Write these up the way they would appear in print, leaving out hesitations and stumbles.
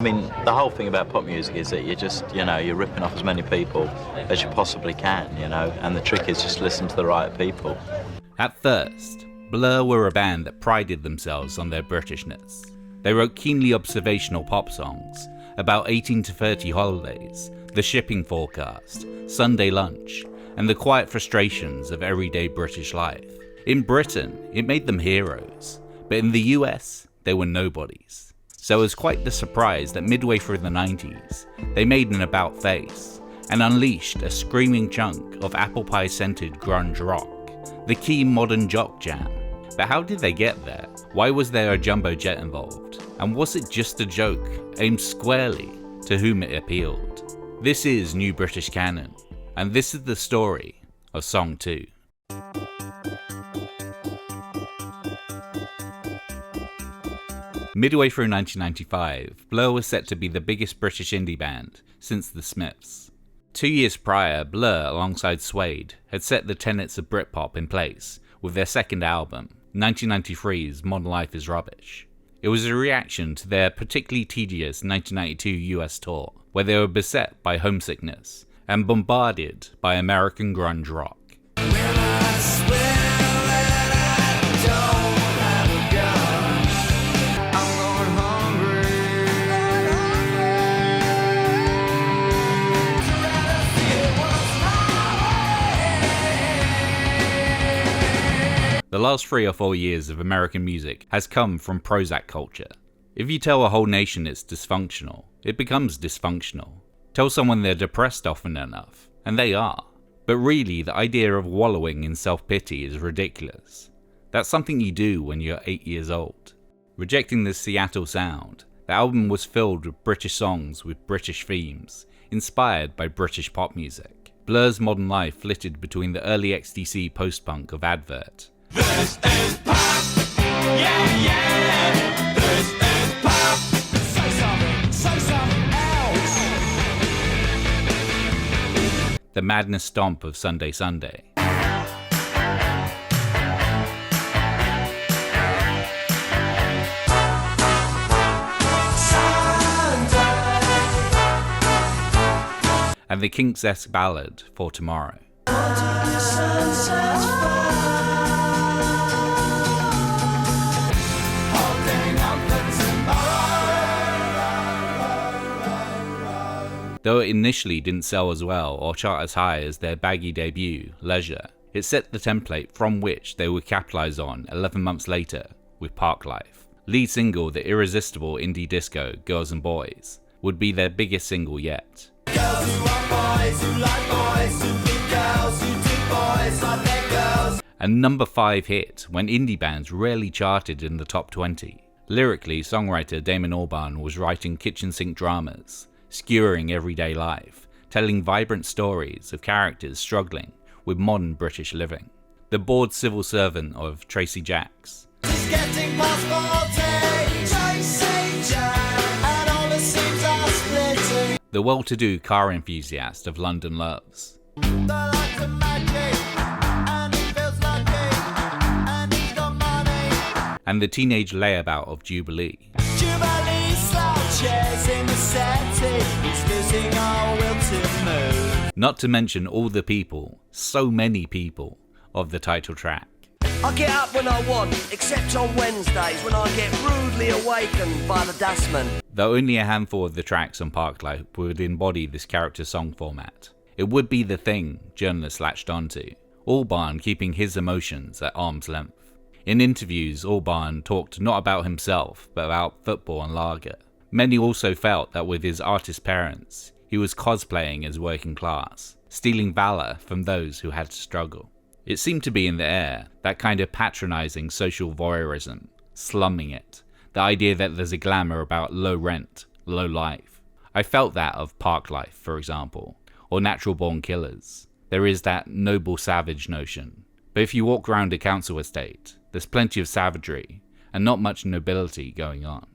I mean, the whole thing about pop music is that you're ripping off as many people as you possibly can, and the trick is just listen to the right people. At first, Blur were a band that prided themselves on their Britishness. They wrote keenly observational pop songs about 18 to 30 holidays, the shipping forecast, Sunday lunch, and the quiet frustrations of everyday British life. In Britain, it made them heroes, but in the US, they were nobodies. So it was quite the surprise that midway through the 90s, they made an about-face and unleashed a screaming chunk of apple pie-scented grunge rock, the key modern jock jam. But how did they get there? Why was there a jumbo jet involved? And was it just a joke aimed squarely to whom it appealed? This is New British Canon, and this is the story of Song 2. Midway through 1995, Blur was set to be the biggest British indie band since The Smiths. 2 years prior, Blur, alongside Suede, had set the tenets of Britpop in place with their second album, 1993's Modern Life is Rubbish. It was a reaction to their particularly tedious 1992 US tour, where they were beset by homesickness and bombarded by American grunge rock. The last 3 or 4 years of American music has come from Prozac culture. If you tell a whole nation it's dysfunctional, it becomes dysfunctional. Tell someone they're depressed often enough, and they are. But really, the idea of wallowing in self-pity is ridiculous. That's something you do when you're 8 years old. Rejecting the Seattle sound, the album was filled with British songs with British themes, inspired by British pop music. Blur's Modern Life flitted between the early XTC post-punk of Advert. This is pop, yeah, yeah. This is pop. Say something else. The madness stomp of Sunday Sunday. And the Kinks-esque ballad For Tomorrow. Though it initially didn't sell as well or chart as high as their baggy debut, Leisure, it set the template from which they would capitalise on 11 months later with Parklife. Lead single The Irresistible Indie Disco Girls and Boys would be their biggest single yet. Girls who are boys, who like boys, who think girls, who do boys like their girls. A number 5 hit when indie bands rarely charted in the top 20. Lyrically, songwriter Damon Albarn was writing kitchen sink dramas, skewering everyday life, telling vibrant stories of characters struggling with modern British living. The bored civil servant of Tracy Jacks. Just getting past 40, Tracy Jacks, and all the seams are splitting. The well-to-do car enthusiast of London Loves. The lights are magic, and he feels lucky, and he's got money. And the teenage layabout of Jubilee. Jubilee slouches in the settee, he's losing all will to move. Not to mention all the people, so many people, of the title track. I get up when I want, except on Wednesdays when I get rudely awakened by the dustman. Though only a handful of the tracks on Parklife would embody this character song format, it would be the thing journalists latched onto, Albarn keeping his emotions at arm's length. In interviews, Albarn talked not about himself, but about football and lager. Many also felt that with his artist parents, he was cosplaying as working class, stealing valour from those who had to struggle. It seemed to be in the air, that kind of patronising social voyeurism, slumming it, the idea that there's a glamour about low rent, low life. I felt that of Parklife, for example, or Natural Born Killers. There is that noble savage notion. But if you walk around a council estate, there's plenty of savagery, and not much nobility going on.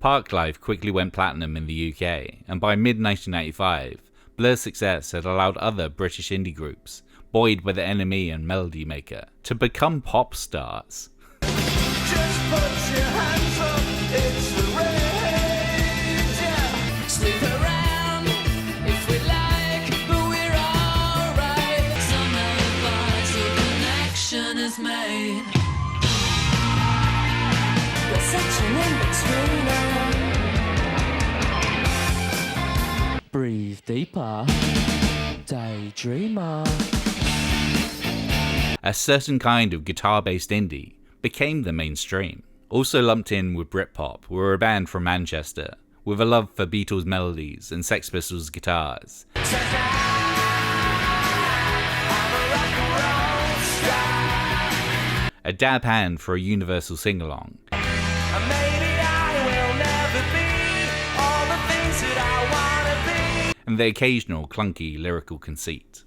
Parklife quickly went platinum in the UK, and by mid-1995, Blur's success had allowed other British indie groups, buoyed by the NME and Melody Maker, to become pop stars. Just put your hands up, it's the rage, yeah. deeper, daydreamer. A certain kind of guitar-based indie became the mainstream. Also lumped in with Britpop were a band from Manchester with a love for Beatles melodies and Sex Pistols guitars. A dab hand for a universal sing-along. And the occasional clunky lyrical conceit.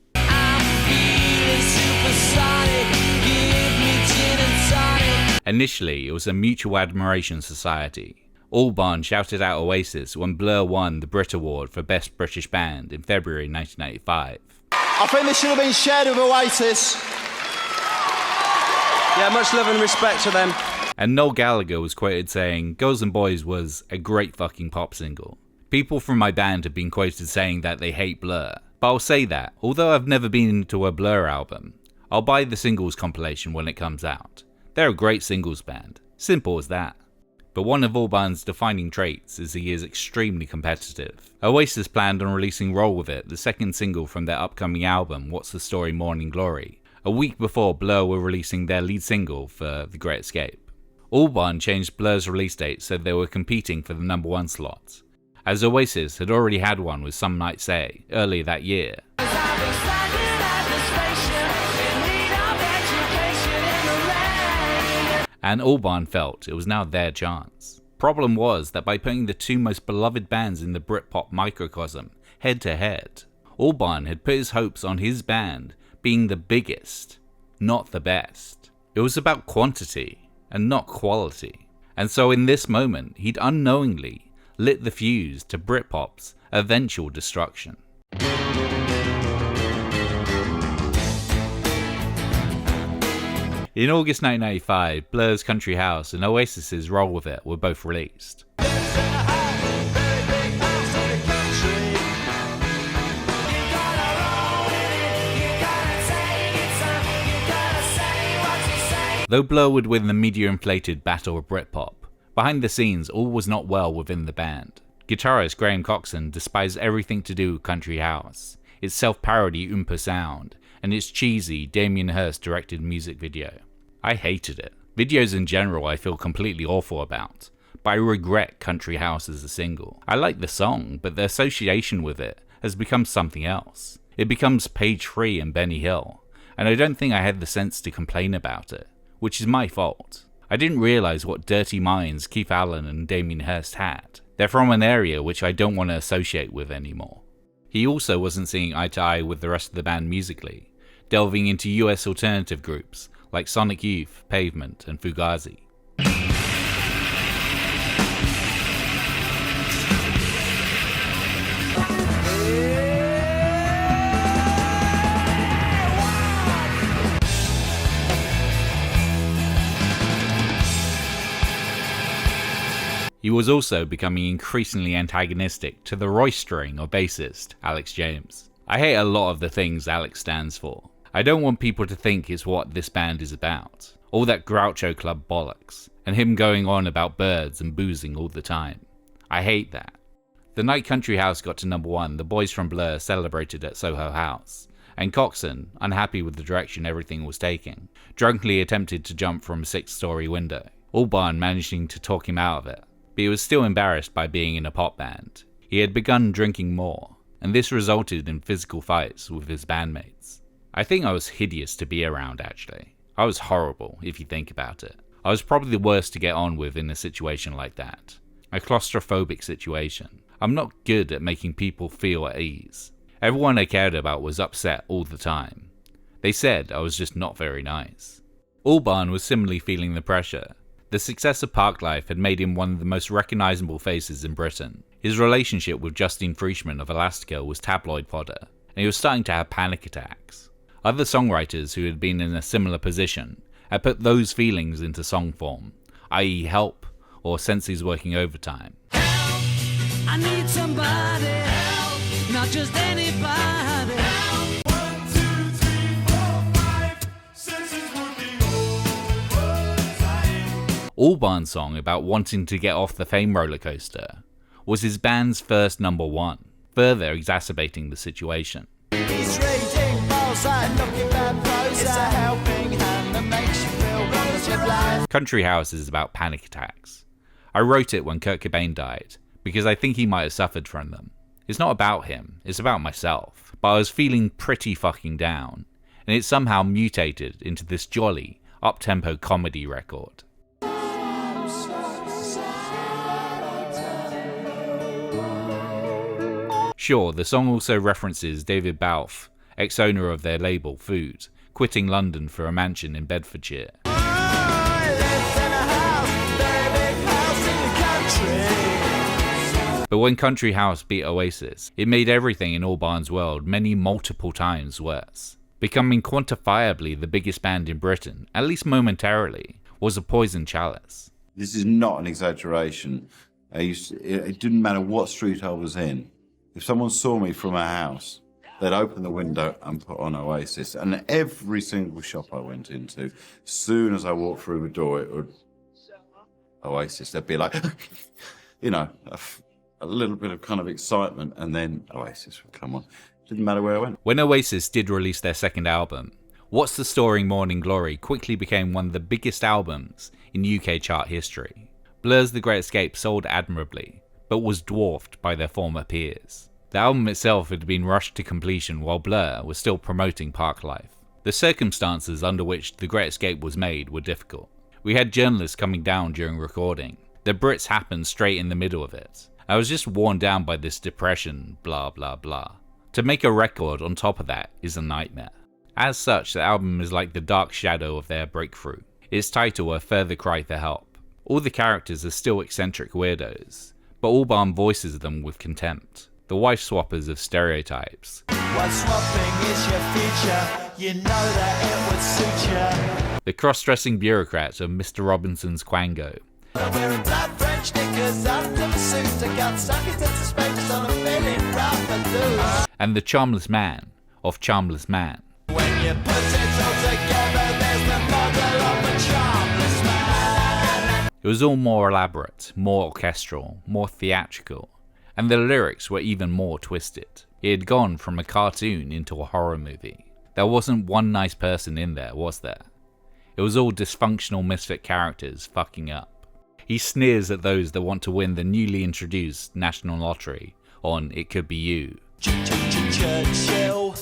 Initially, it was a mutual admiration society. Albarn shouted out Oasis when Blur won the Brit Award for Best British Band in February 1985. I think this should have been shared with Oasis. Yeah, much love and respect to them. And Noel Gallagher was quoted saying, "Girls and Boys was a great fucking pop single." People from my band have been quoted saying that they hate Blur. But I'll say that, although I've never been into a Blur album, I'll buy the singles compilation when it comes out. They're a great singles band. Simple as that. But one of Albarn's defining traits is he is extremely competitive. Oasis planned on releasing Roll With It, the second single from their upcoming album What's the Story Morning Glory, a week before Blur were releasing their lead single for The Great Escape. Albarn changed Blur's release date so they were competing for the number one slot, as Oasis had already had one with Some Might Say earlier that year. And Albarn felt it was now their chance. Problem was that by putting the two most beloved bands in the Britpop microcosm head to head, Albarn had put his hopes on his band being the biggest, not the best. It was about quantity and not quality. And so in this moment, he'd unknowingly lit the fuse to Britpop's eventual destruction. In August 1995, Blur's Country House and Oasis's Roll With It were both released. Though Blur would win the media-inflated Battle of Britpop, behind the scenes all was not well within the band. Guitarist Graham Coxon despised everything to do with Country House, its self-parody Oompa sound, and its cheesy Damien Hirst-directed music video. I hated it. Videos in general I feel completely awful about, but I regret Country House as a single. I like the song, but the association with it has become something else. It becomes Page 3 and Benny Hill, and I don't think I had the sense to complain about it, which is my fault. I didn't realise what dirty minds Keith Allen and Damien Hirst had. They're from an area which I don't want to associate with anymore. He also wasn't seeing eye to eye with the rest of the band musically, delving into US alternative groups like Sonic Youth, Pavement, and Fugazi. He was also becoming increasingly antagonistic to the roistering of bassist Alex James. I hate a lot of the things Alex stands for. I don't want people to think it's what this band is about. All that Groucho Club bollocks, and him going on about birds and boozing all the time. I hate that. The night Country House got to number one, the boys from Blur celebrated at Soho House, and Coxon, unhappy with the direction everything was taking, drunkenly attempted to jump from a 6-story window, Albarn managing to talk him out of it. But he was still embarrassed by being in a pop band. He had begun drinking more, and this resulted in physical fights with his bandmates. I think I was hideous to be around, actually. I was horrible, if you think about it. I was probably the worst to get on with in a situation like that. A claustrophobic situation. I'm not good at making people feel at ease. Everyone I cared about was upset all the time. They said I was just not very nice. Albarn was similarly feeling the pressure. The success of Parklife had made him one of the most recognisable faces in Britain. His relationship with Justine Frischmann of Elastica was tabloid fodder, and he was starting to have panic attacks. Other songwriters who had been in a similar position had put those feelings into song form, i.e. Help or Sensi's Working Overtime. Help, I need somebody, help, not just anybody. Help. 1, 2, 3, 4, 5, Sensi's Working Overtime. Albarn's song about wanting to get off the fame roller coaster was his band's first number one. further exacerbating the situation. He's reading Balzac, looking bad prose. It's a helping hand that makes you feel relative life. Country House is about panic attacks. I wrote it when Kurt Cobain died, because I think he might have suffered from them. It's not about him, it's about myself. But I was feeling pretty fucking down, and it somehow mutated into this jolly, up-tempo comedy record. Sure, the song also references David Balfe, ex-owner of their label Food, quitting London for a mansion in Bedfordshire. But when Country House beat Oasis, it made everything in Albarn's world many multiple times worse. Becoming quantifiably the biggest band in Britain, at least momentarily, was a Poison Chalice. This is not an exaggeration. It didn't matter what street I was in. If someone saw me from a house, they'd open the window and put on Oasis. And every single shop I went into, as soon as I walked through the door, it would Oasis. They'd be like, you know, a little bit of kind of excitement, and then Oasis would come on. Didn't matter where I went. When Oasis did release their second album, What's the Story Morning Glory quickly became one of the biggest albums in UK chart history. Blur's The Great Escape sold admirably, but was dwarfed by their former peers. The album itself had been rushed to completion while Blur was still promoting Parklife. The circumstances under which The Great Escape was made were difficult. We had journalists coming down during recording. The Brits happened straight in the middle of it. I was just worn down by this depression, blah blah blah. To make a record on top of that is a nightmare. As such, the album is like the dark shadow of their breakthrough. Its title a further cry for help. All the characters are still eccentric weirdos, but Albarn voices them with contempt. The wife swappers of stereotypes. While swapping is your future, you know that it would suit you. The cross-dressing bureaucrats of Mr. Robinson's Quango. Wearing black French knickers under the suit, I got stuck into suspenders on a feeling rough and loose. And the charmless man of Charmless Man. When you put it all together, there's the model of a charmless man. It was all more elaborate, more orchestral, more theatrical, and the lyrics were even more twisted. It had gone from a cartoon into a horror movie. There wasn't one nice person in there, was there? It was all dysfunctional misfit characters fucking up. He sneers at those that want to win the newly introduced National Lottery on It Could Be You. Churchill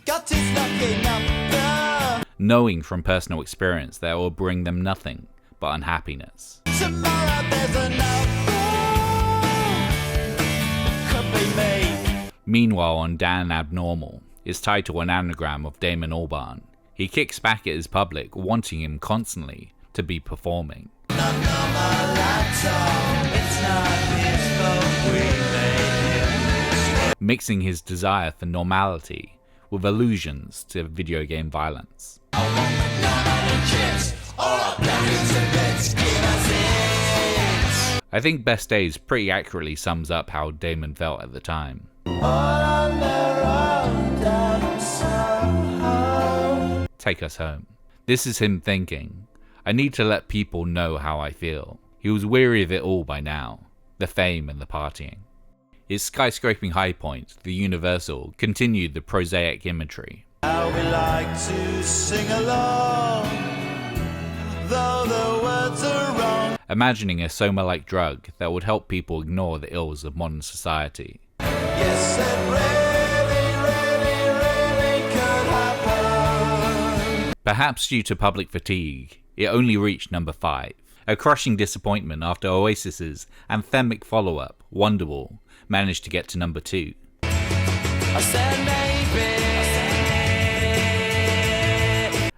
got his lucky number. Knowing from personal experience that it will bring them nothing but unhappiness. Tomorrow there's another. Could be me. Meanwhile, on Dan Abnormal, his title an anagram of Damon Albarn, he kicks back at his public, wanting him constantly to be performing. Mixing his desire for normality with allusions to video game violence. I think Best Days pretty accurately sums up how Damon felt at the time. Take Us Home. This is him thinking, I need to let people know how I feel. He was weary of it all by now, the fame and the partying. Its skyscraping high point, the Universal, continued the prosaic imagery. How we like to sing along, though the words are wrong. Imagining a soma-like drug that would help people ignore the ills of modern society. Yes, it really could happen. Perhaps due to public fatigue, it only reached number 5. A crushing disappointment after Oasis's anthemic follow-up, Wonderwall, managed to get to number 2. I said maybe.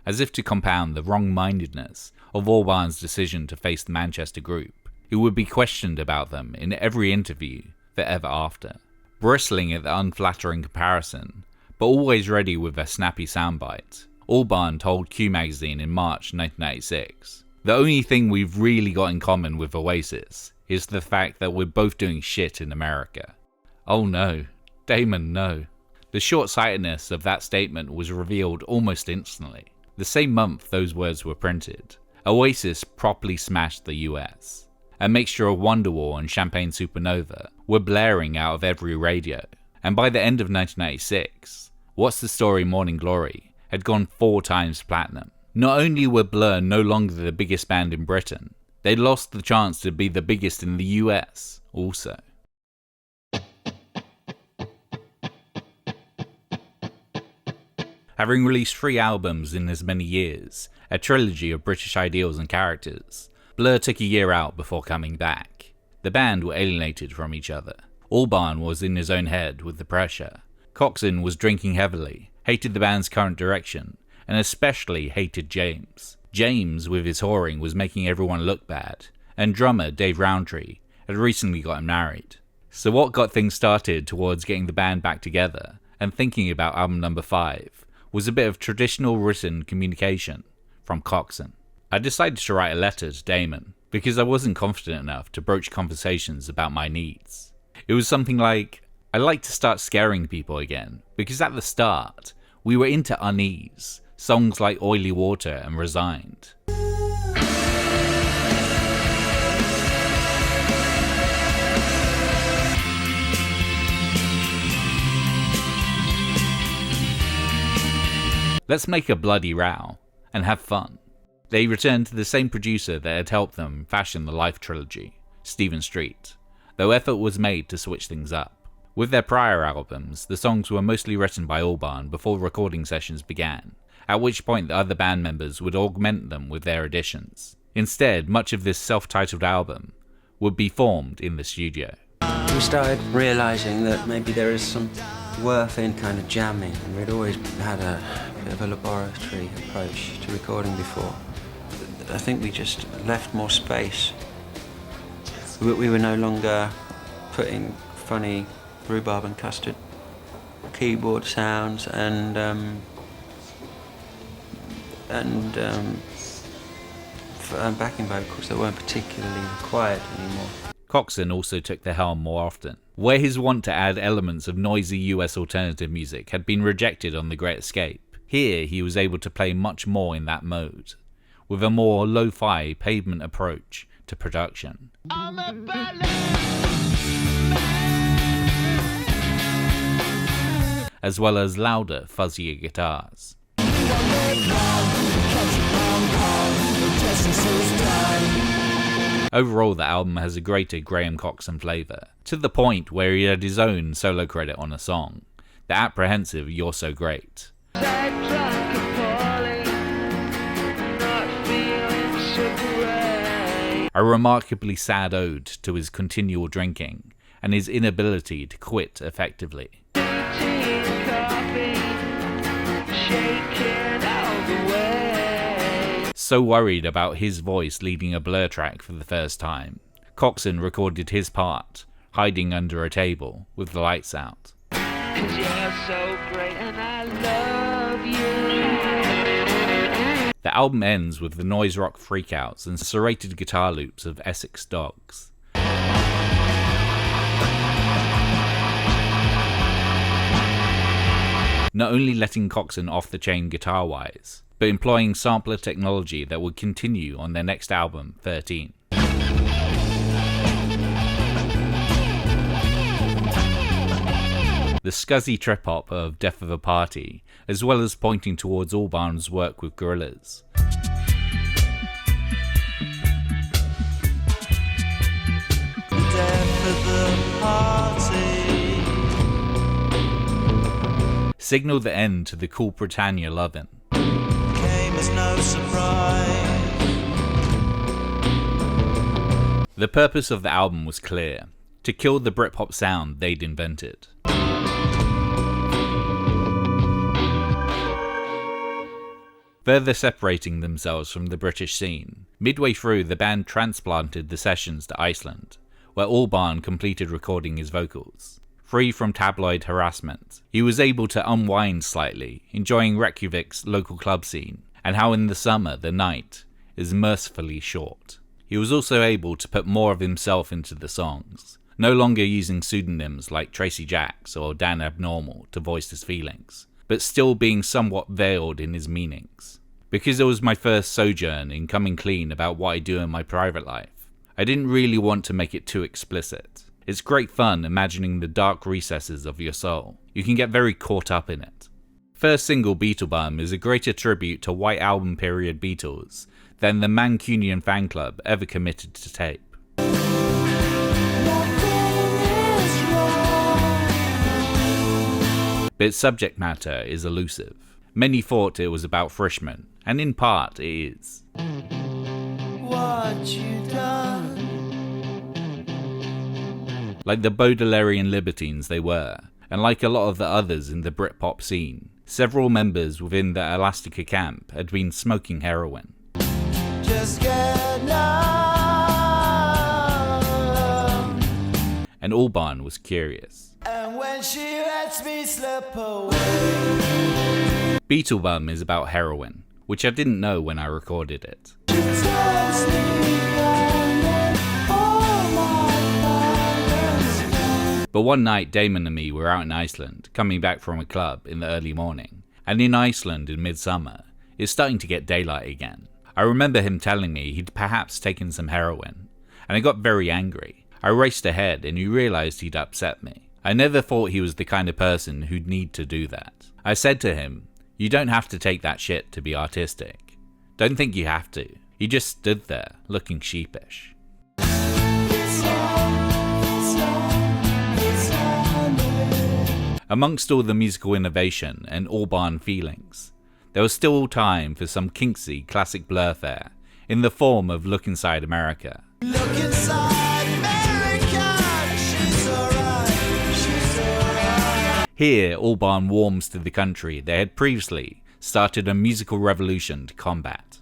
As if to compound the wrong-mindedness of Albarn's decision to face the Manchester group, who would be questioned about them in every interview forever after. Bristling at the unflattering comparison, but always ready with a snappy soundbite, Albarn told Q Magazine in March 1996, "The only thing we've really got in common with Oasis is the fact that we're both doing shit in America." Oh no, Damon, no. The short-sightedness of that statement was revealed almost instantly. The same month those words were printed, Oasis properly smashed the US. A mixture of Wonderwall and Champagne Supernova were blaring out of every radio, and by the end of 1996, What's the Story Morning Glory had gone 4 times platinum. Not only were Blur no longer the biggest band in Britain, they lost the chance to be the biggest in the US also. Having released 3 albums in as many years, a trilogy of British ideals and characters, Blur took a year out before coming back. The band were alienated from each other. Albarn was in his own head with the pressure. Coxon was drinking heavily, hated the band's current direction, and especially hated James. James, with his whoring, was making everyone look bad, and drummer Dave Rowntree had recently gotten married. So what got things started towards getting the band back together and thinking about album number 5 was a bit of traditional written communication from Coxon. I decided to write a letter to Damon because I wasn't confident enough to broach conversations about my needs. It was something like, I'd like to start scaring people again, because at the start, we were into Unease, songs like Oily Water and Resigned. Let's make a bloody row and have fun. They returned to the same producer that had helped them fashion the Life trilogy, Stephen Street, though effort was made to switch things up. With their prior albums, the songs were mostly written by Albarn before recording sessions began, at which point the other band members would augment them with their additions. Instead, much of this self-titled album would be formed in the studio. We started realising that maybe there is some worth in kind of jamming, and we'd always had a bit of a laboratory approach to recording before. I think we just left more space. We were no longer putting funny rhubarb and custard keyboard sounds and backing vocals that weren't particularly required anymore. Coxon also took the helm more often. Where his want to add elements of noisy US alternative music had been rejected on The Great Escape, here he was able to play much more in that mode, with a more lo-fi pavement approach to production. As well as louder, fuzzier guitars. Overall, the album has a greater Graham Coxon flavour, to the point where he had his own solo credit on a song, the apprehensive You're So Great. A remarkably sad ode to his continual drinking and his inability to quit effectively. So worried about his voice leading a Blur track for the first time, Coxon recorded his part, hiding under a table with the lights out. 'Cause you're so great and I love you. The album ends with the noise rock freakouts and serrated guitar loops of Essex Dogs. Not only letting Coxon off the chain guitar-wise, but employing sampler technology that would continue on their next album, 13. The scuzzy trip-hop of Death of a Party, as well as pointing towards Albarn's work with Gorillaz. Death of the party. Signalled the end to the Cool Britannia lovin'. Came as no surprise. The purpose of the album was clear, to kill the Britpop sound they'd invented. Further separating themselves from the British scene, midway through the band transplanted the sessions to Iceland, where Albarn completed recording his vocals. Free from tabloid harassment, he was able to unwind slightly, enjoying Reykjavik's local club scene, and how in the summer the night is mercifully short. He was also able to put more of himself into the songs, no longer using pseudonyms like Tracy Jacks or Dan Abnormal to voice his feelings, but still being somewhat veiled in his meanings. Because it was my first sojourn in coming clean about what I do in my private life, I didn't really want to make it too explicit. It's great fun imagining the dark recesses of your soul. You can get very caught up in it. First single Beatlebum is a greater tribute to White Album period Beatles than the Mancunian fan club ever committed to tape. But its subject matter is elusive. Many thought it was about Frischman, and in part it is. What you done? Like the Baudelarian libertines they were, and like a lot of the others in the Britpop scene, several members within the Elastica camp had been smoking heroin. Just get numb. And Albarn was curious. And when she lets me slip away. Beatlebum is about heroin, which I didn't know when I recorded it. But one night Damon and me were out in Iceland, coming back from a club in the early morning. And in Iceland in midsummer, it's starting to get daylight again. I remember him telling me he'd perhaps taken some heroin, and I got very angry. I raced ahead and he realised he'd upset me. I never thought he was the kind of person who'd need to do that. I said to him, "You don't have to take that shit to be artistic. Don't think you have to." He just stood there, looking sheepish. Amongst all the musical innovation and Albarn feelings, there was still time for some kinksy classic Blur fare in the form of Look Inside America. Look inside America. She's alright. She's alright. Here, Albarn warms to the country they had previously started a musical revolution to combat.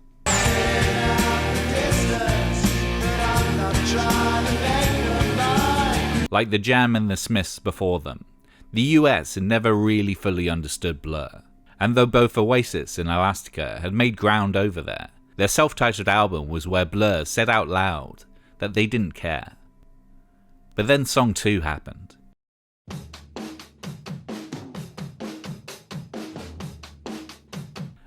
Like the Jam and the Smiths before them, the US had never really fully understood Blur, and though both Oasis and Elastica had made ground over there, their self-titled album was where Blur said out loud that they didn't care. But then Song 2 happened.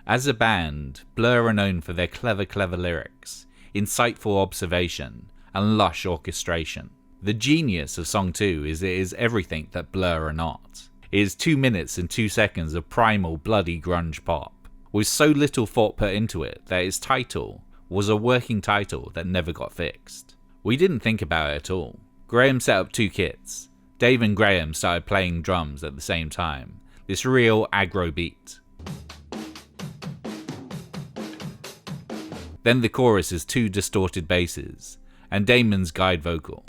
As a band, Blur are known for their clever lyrics, insightful observation, and lush orchestration. The genius of Song 2 is it is everything that Blur are not. It is 2 minutes and 2 seconds of primal bloody grunge pop, with so little thought put into it that its title was a working title that never got fixed. We didn't think about it at all. Graham set up 2 kits. Dave and Graham started playing drums at the same time, this real aggro beat. Then the chorus is 2 distorted basses, and Damon's guide vocal.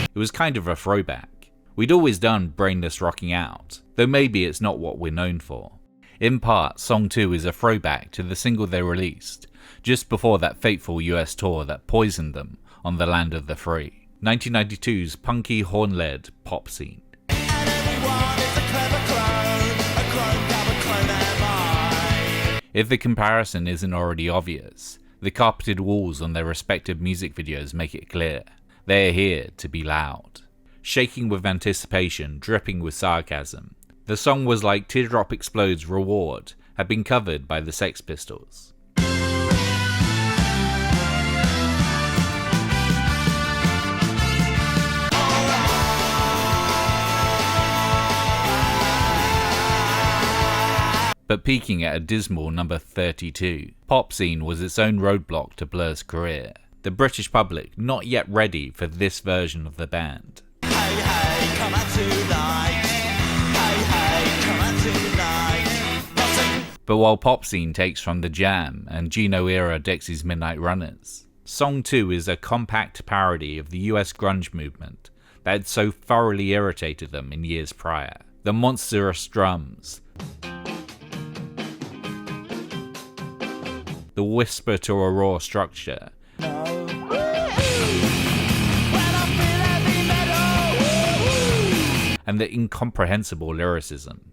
It was kind of a throwback. We'd always done brainless rocking out, though maybe it's not what we're known for. In part, Song 2 is a throwback to the single they released just before that fateful US tour that poisoned them on the land of the free, 1992's punky horn-led pop scene. If the comparison isn't already obvious, the carpeted walls on their respective music videos make it clear. They are here to be loud. Shaking with anticipation, dripping with sarcasm, the song was like Teardrop Explode's Reward had been covered by the Sex Pistols. But peaking at a dismal number 32, Pop Scene was its own roadblock to Blur's career. The British public not yet ready for this version of the band. Hey, hey, come out tonight. Hey, hey, come out tonight. But while Pop Scene takes from the Jam and Gino-era Dexy's Midnight Runners, Song 2 is a compact parody of the US grunge movement that had so thoroughly irritated them in years prior. The monstrous drums, the whisper to a raw structure, and the incomprehensible lyricism.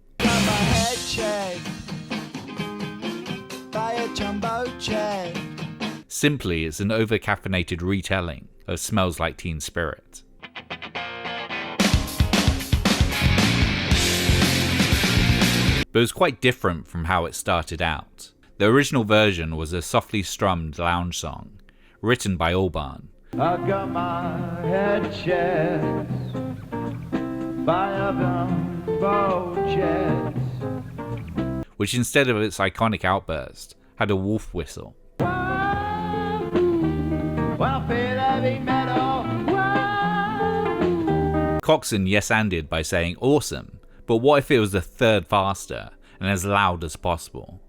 Simply, it's an over-caffeinated retelling of Smells Like Teen Spirit. but it was quite different from how it started out. The original version was a softly strummed lounge song, written by Albarn. I got my head checked by a bumbo jet, which instead of its iconic outburst, had a wolf whistle. Coxon yes-anded by saying awesome, but what if it was a third faster and as loud as possible?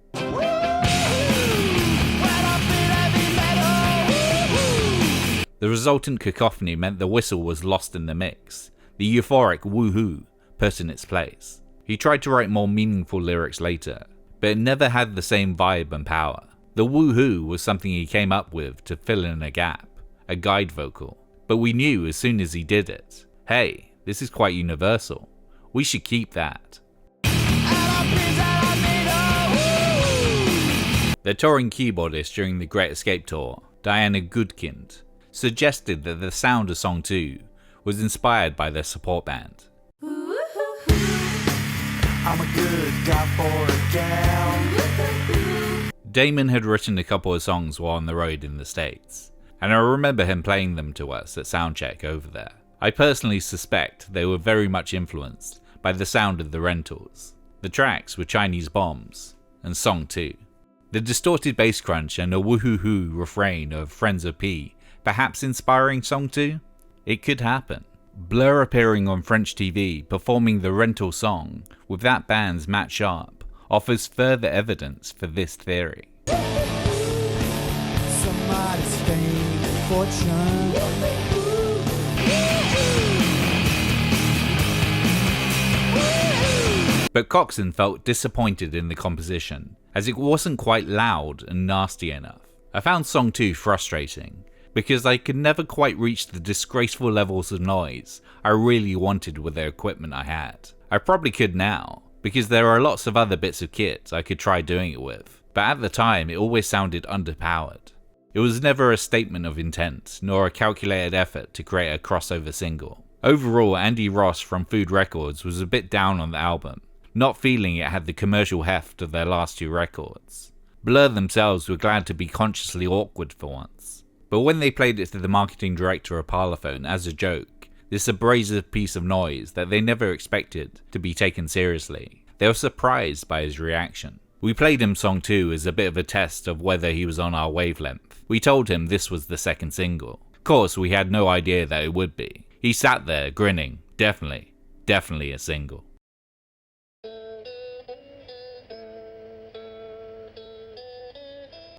The resultant cacophony meant the whistle was lost in the mix, the euphoric woohoo put in its place. He tried to write more meaningful lyrics later, but it never had the same vibe and power. The woohoo was something he came up with to fill in a gap, a guide vocal. But we knew as soon as he did it, hey, this is quite universal. We should keep that. The touring keyboardist during the Great Escape tour, Diana Goodkind, suggested that the sound of Song 2 was inspired by their support band. I'm a good guy for a gal. Damon had written a couple of songs while on the road in the States, and I remember him playing them to us at soundcheck over there. I personally suspect they were very much influenced by the sound of the Rentals. The tracks were Chinese Bombs and Song 2. The distorted bass crunch and a woohoo-hoo refrain of Friends of P perhaps inspiring Song 2? It could happen. Blur appearing on French TV performing the Rental song with that band's Matt Sharp offers further evidence for this theory. Somebody's fame and fortune. But Coxon felt disappointed in the composition, as it wasn't quite loud and nasty enough. I found Song 2 frustrating, because I could never quite reach the disgraceful levels of noise I really wanted with the equipment I had. I probably could now, because there are lots of other bits of kit I could try doing it with, but at the time it always sounded underpowered. It was never a statement of intent, nor a calculated effort to create a crossover single. Overall, Andy Ross from Food Records was a bit down on the album, not feeling it had the commercial heft of their last two records. Blur themselves were glad to be consciously awkward for once. But when they played it to the marketing director of Parlophone as a joke, this abrasive piece of noise that they never expected to be taken seriously, they were surprised by his reaction. We played him Song 2 as a bit of a test of whether he was on our wavelength. We told him this was the second single. Of course, we had no idea that it would be. He sat there grinning, definitely a single.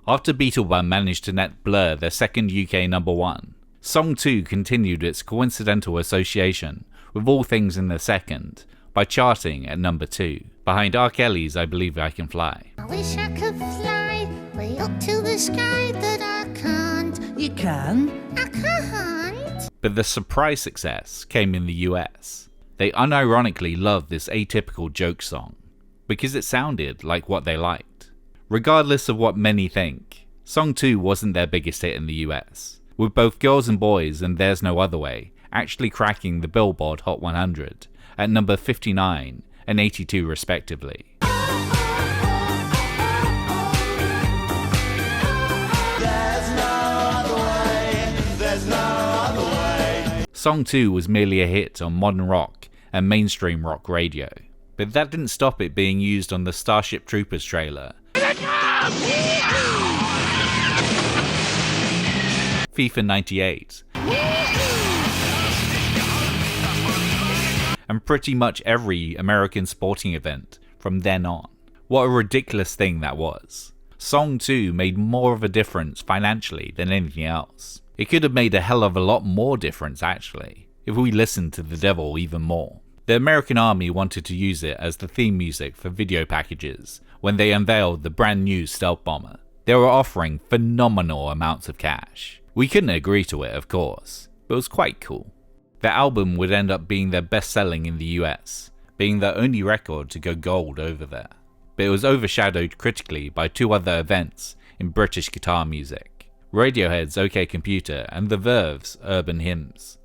After Beetlebum managed to net Blur their second UK number 1, Song 2 continued its coincidental association with all things in the second by charting at number 2, behind R. Kelly's I Believe I Can Fly. I wish I could fly way up to the sky, but I can't. You can. I can't. But the surprise success came in the US. They unironically loved this atypical joke song, because it sounded like what they liked. Regardless of what many think, Song 2 wasn't their biggest hit in the US, with both Girls and Boys and There's No Other Way actually cracking the Billboard Hot 100 at number 59 and 82 respectively. Song 2 was merely a hit on modern rock and mainstream rock radio, but that didn't stop it being used on the Starship Troopers trailer, FIFA 98, and pretty much every American sporting event from then on. What a ridiculous thing that was. Song 2 made more of a difference financially than anything else. It could have made a hell of a lot more difference actually, if we listened to the devil even more. The American Army wanted to use it as the theme music for video packages when they unveiled the brand new stealth bomber. They were offering phenomenal amounts of cash. We couldn't agree to it, of course, but it was quite cool. The album would end up being their best selling in the US, being their only record to go gold over there. But it was overshadowed critically by two other events in British guitar music: Radiohead's OK Computer and The Verve's Urban Hymns.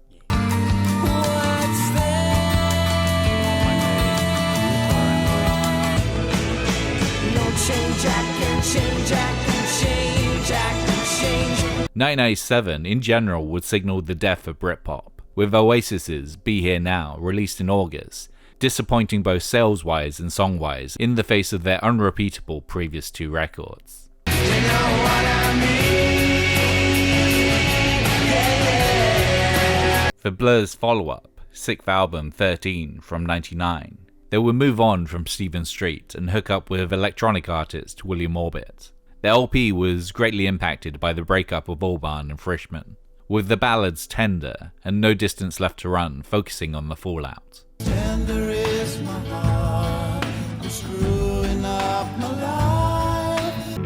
change, I can change, I can change. 1997 in general would signal the death of Britpop, with Oasis's Be Here Now released in August, disappointing both sales-wise and song-wise in the face of their unrepeatable previous two records. For Blur's follow-up, sixth album 13 from 99, they would move on from Stephen Street and hook up with electronic artist William Orbit. The LP was greatly impacted by the breakup of Albarn and Frischman, with the ballads Tender and No Distance Left to Run focusing on the fallout. Tender is my heart, I'm screwing up my life.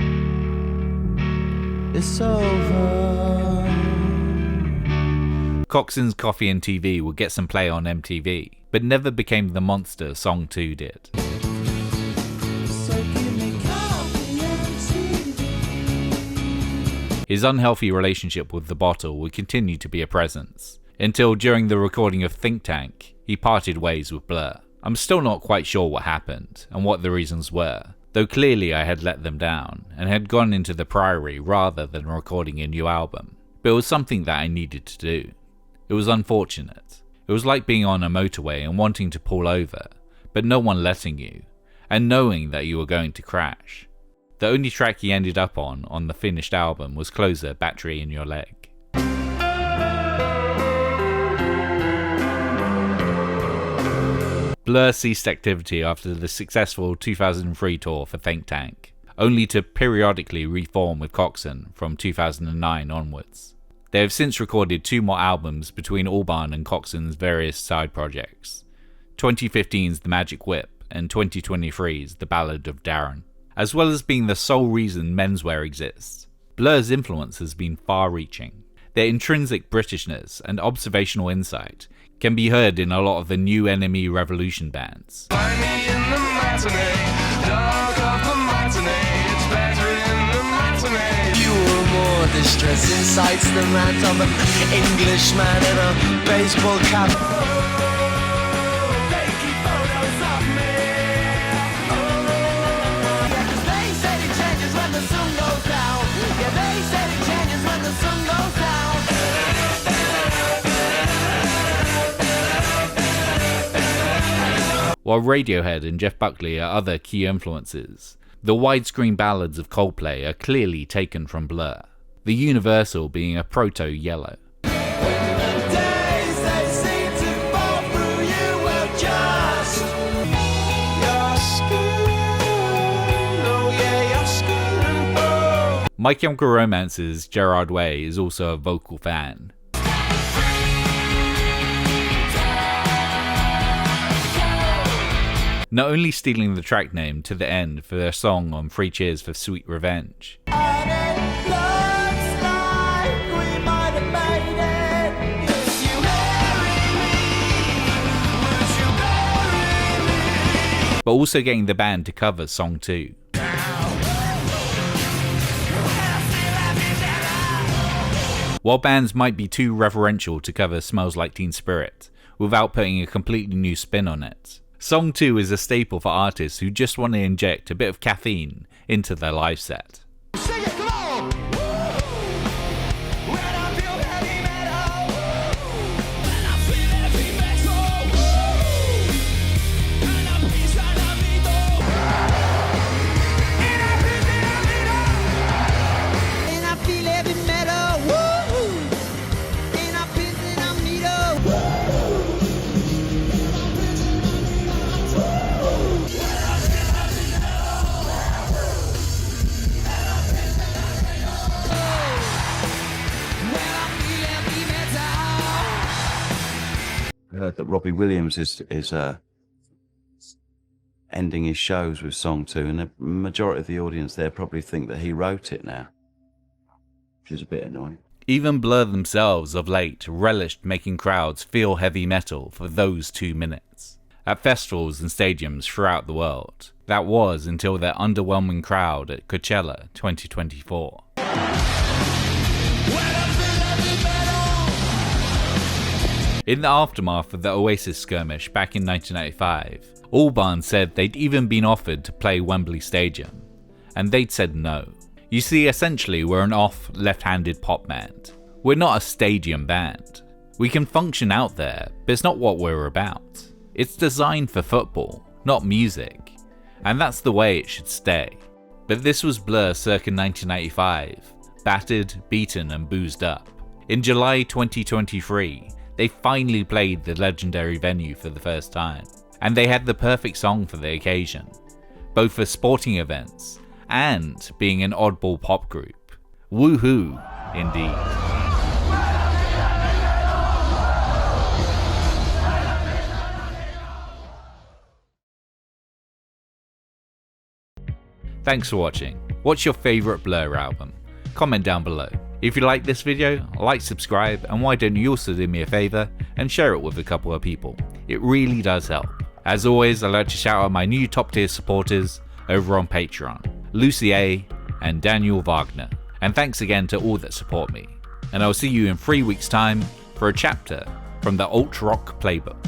It's over. Coxson's Coffee and TV would get some play on MTV, but never became the monster Song 2 did. His unhealthy relationship with the bottle would continue to be a presence, until during the recording of Think Tank, he parted ways with Blur. I'm still not quite sure what happened, and what the reasons were, though clearly I had let them down, and had gone into the Priory rather than recording a new album. But it was something that I needed to do. It was unfortunate. It was like being on a motorway and wanting to pull over, but no one letting you, and knowing that you were going to crash. The only track he ended up on the finished album was Closer, Battery in Your Leg. Blur ceased activity after the successful 2003 tour for Think Tank, only to periodically reform with Coxon from 2009 onwards. They have since recorded 2 more albums between Albarn and Coxon's various side projects, 2015's The Magic Whip and 2023's The Ballad of Darren. As well as being the sole reason menswear exists, Blur's influence has been far-reaching. Their intrinsic Britishness and observational insight can be heard in a lot of the new Enemy Revolution bands. Find me in the matinee, dog of the matinee, it's better in the matinee. You were more distressing sights than that of an Englishman in a baseball cap. While Radiohead and Jeff Buckley are other key influences, the widescreen ballads of Coldplay are clearly taken from Blur, the Universal being a proto-Yellow. My Chemical Romance's Gerard Way is also a vocal fan. Not only stealing the track name to the end for their song on Three Cheers for Sweet Revenge, but also getting the band to cover Song 2. While bands might be too reverential to cover Smells Like Teen Spirit without putting a completely new spin on it, Song 2 is a staple for artists who just want to inject a bit of caffeine into their live set. Heard that Robbie Williams is ending his shows with Song 2, and the majority of the audience there probably think that he wrote it now, which is a bit annoying. Even Blur themselves of late relished making crowds feel heavy metal for those 2 minutes. At festivals and stadiums throughout the world. That was until their underwhelming crowd at Coachella 2024. In the aftermath of the Oasis skirmish back in 1995, Albarn said they'd even been offered to play Wembley Stadium, and they'd said no. You see, essentially we're an off left-handed pop band. We're not a stadium band. We can function out there, but it's not what we're about. It's designed for football, not music, and that's the way it should stay. But this was Blur circa 1995, battered, beaten and boozed up. In July 2023, they finally played the legendary venue for the first time, and they had the perfect song for the occasion, both for sporting events and being an oddball pop group. Woohoo, indeed. Thanks for watching. What's your favourite Blur album? Comment down below. If you like this video, like, subscribe, and why don't you also do me a favour and share it with a couple of people. It really does help. As always, I'd like to shout out my new top tier supporters over on Patreon, Lucy A and Daniel Wagner. And thanks again to all that support me. And I'll see you in 3 weeks' time for a chapter from the Alt Rock Playbook.